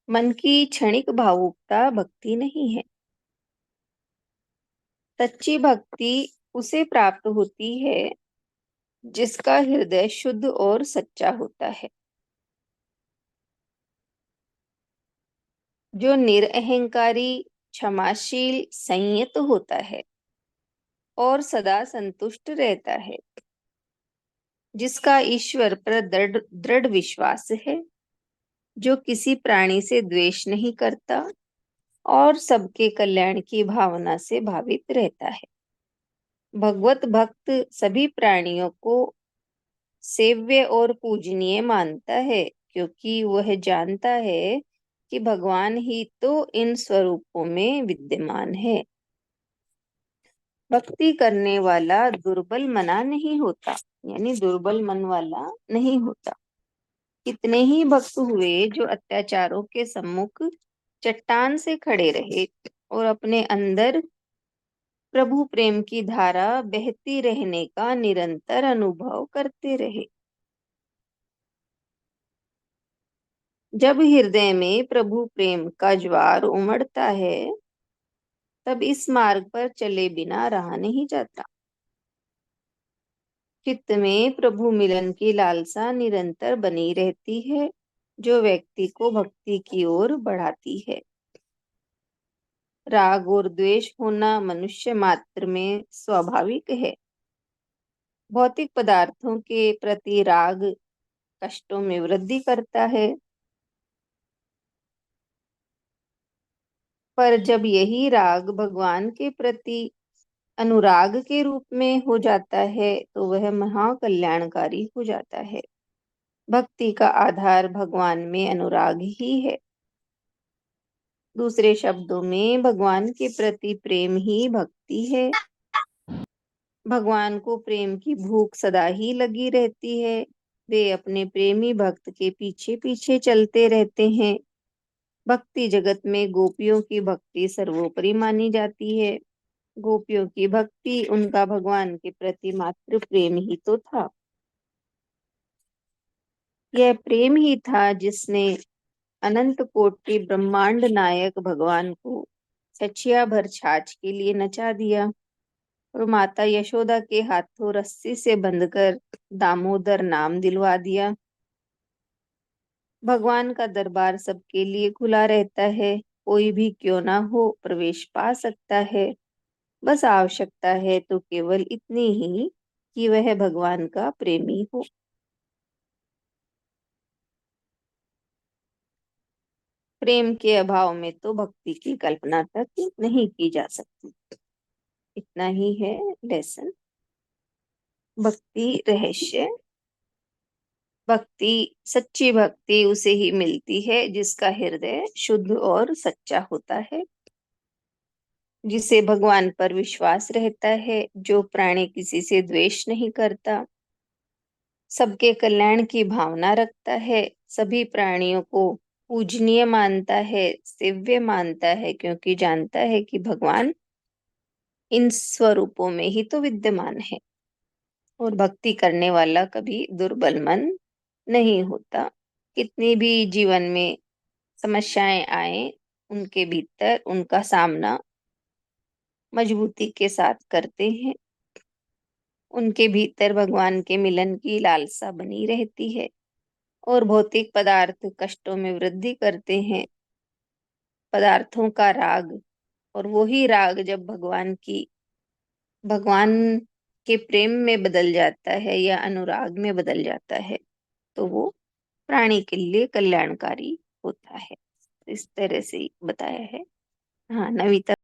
मन की क्षणिक भावुकता भक्ति नहीं है। सच्ची भक्ति उसे प्राप्त होती है जिसका हृदय शुद्ध और सच्चा होता है, जो निरअहंकारी, क्षमाशील, संयत होता है और सदा संतुष्ट रहता है, जिसका ईश्वर पर दृढ़ दृढ़ विश्वास है, जो किसी प्राणी से द्वेष नहीं करता और सबके कल्याण की भावना से भावित रहता है। भगवत भक्त सभी प्राणियों को सेव्य और पूजनीय मानता है, क्योंकि वह जानता है कि भगवान ही तो इन स्वरूपों में विद्यमान है। भक्ति करने वाला दुर्बल मना नहीं होता, यानी दुर्बल मन वाला नहीं होता। कितने ही भक्त हुए जो अत्याचारों के सम्मुख चट्टान से खड़े रहे और अपने अंदर प्रभु प्रेम की धारा बहती रहने का निरंतर अनुभव करते रहे। जब हृदय में प्रभु प्रेम का ज्वार उमड़ता है, तब इस मार्ग पर चले बिना रहा नहीं जाता। चित्त में प्रभु मिलन की लालसा निरंतर बनी रहती है, जो व्यक्ति को भक्ति की ओर बढ़ाती है। राग और द्वेष होना मनुष्य मात्र में स्वाभाविक है। भौतिक पदार्थों के प्रति राग कष्टों में वृद्धि करता है, पर जब यही राग भगवान के प्रति अनुराग के रूप में हो जाता है, तो वह महाकल्याणकारी हो जाता है। भक्ति का आधार भगवान में अनुराग ही है। दूसरे शब्दों में भगवान के प्रति प्रेम ही भक्ति है। भगवान को प्रेम की भूख सदा ही लगी रहती है। वे अपने प्रेमी भक्त के पीछे पीछे चलते रहते हैं। भक्ति जगत में गोपियों की भक्ति सर्वोपरि मानी जाती है। गोपियों की भक्ति उनका भगवान के प्रति मात्र प्रेम ही तो था। यह प्रेम ही था जिसने अनंत कोटि ब्रह्मांड नायक भगवान को छछिया भर छाछ के लिए नचा दिया और माता यशोदा के हाथों रस्सी से बंधकर दामोदर नाम दिलवा दिया। भगवान का दरबार सबके लिए खुला रहता है। कोई भी क्यों ना हो प्रवेश पा सकता है। बस आवश्यकता है तो केवल इतनी ही कि वह भगवान का प्रेमी हो। प्रेम के अभाव में तो भक्ति की कल्पना तक नहीं की जा सकती। इतना ही है लेसन। भक्ति रहस्य। भक्ति, सच्ची भक्ति उसे ही मिलती है जिसका हृदय शुद्ध और सच्चा होता है, जिसे भगवान पर विश्वास रहता है, जो प्राणी किसी से द्वेष नहीं करता, सबके कल्याण की भावना रखता है, सभी प्राणियों को पूजनीय मानता है, सेव्य मानता है, क्योंकि जानता है कि भगवान इन स्वरूपों में ही तो विद्यमान है। और भक्ति करने वाला कभी दुर्बल मन नहीं होता। कितनी भी जीवन में समस्याएं आए, उनके भीतर उनका सामना मजबूती के साथ करते हैं। उनके भीतर भगवान के मिलन की लालसा बनी रहती है और भौतिक पदार्थ कष्टों में वृद्धि करते हैं। पदार्थों का राग, और वही राग जब भगवान के प्रेम में बदल जाता है या अनुराग में बदल जाता है, तो वो प्राणी के लिए कल्याणकारी होता है। इस तरह से ही बताया है। हाँ, नविता।